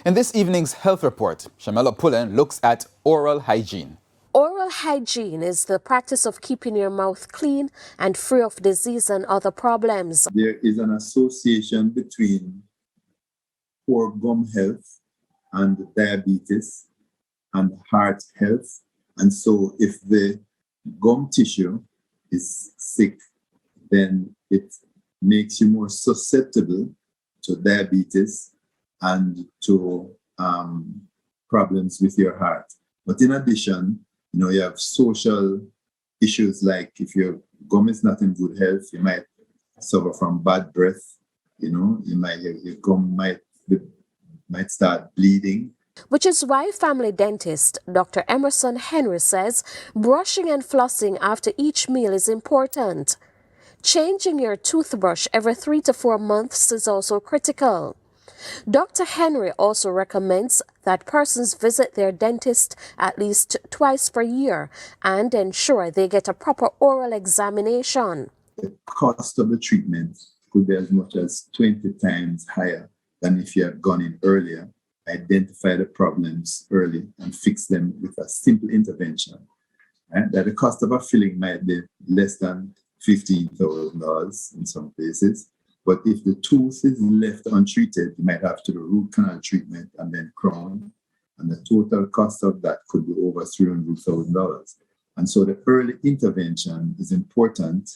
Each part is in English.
In this evening's health report, Shamela Pullen looks at oral hygiene. Oral hygiene is the practice of keeping your mouth clean and free of disease and other problems. There is an association between poor gum health and diabetes and heart health. And so if the gum tissue is sick, then it makes you more susceptible to diabetes and to problems with your heart. But in addition, you have social issues like if your gum is not in good health, you might suffer from bad breath. Your gum might start bleeding. Which is why family dentist Dr. Emerson Henry says brushing and flossing after each meal is important. Changing your toothbrush every 3 to 4 months is also critical. Dr. Henry also recommends that persons visit their dentist at least twice per year and ensure they get a proper oral examination. The cost of the treatment could be as much as 20 times higher than if you had gone in earlier, identify the problems early and fix them with a simple intervention. Right? That the cost of a filling might be less than $15,000 in some places. But if the tooth is left untreated, you might have to do root canal treatment and then crown. And the total cost of that could be over $300,000. And so the early intervention is important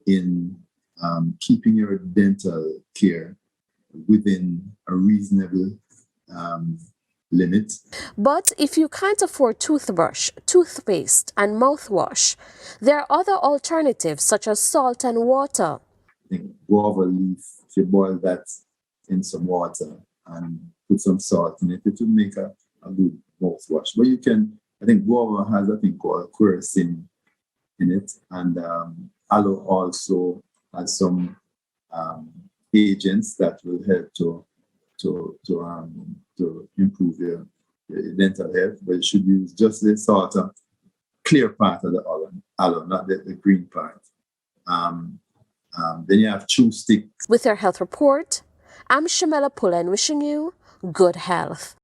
in keeping your dental care within a reasonable limit. But if you can't afford toothbrush, toothpaste, and mouthwash, there are other alternatives such as salt and water. I think guava leaf, if you boil that in some water and put some salt in it, it will make a good mouthwash. But I think guava has a thing called quercetin in it, and aloe also has some agents that will help to improve your dental health. But you should use just the sort of clear part of the aloe, not the green part. Then you have chew sticks. With your health report, I'm Shamela Pullen wishing you good health.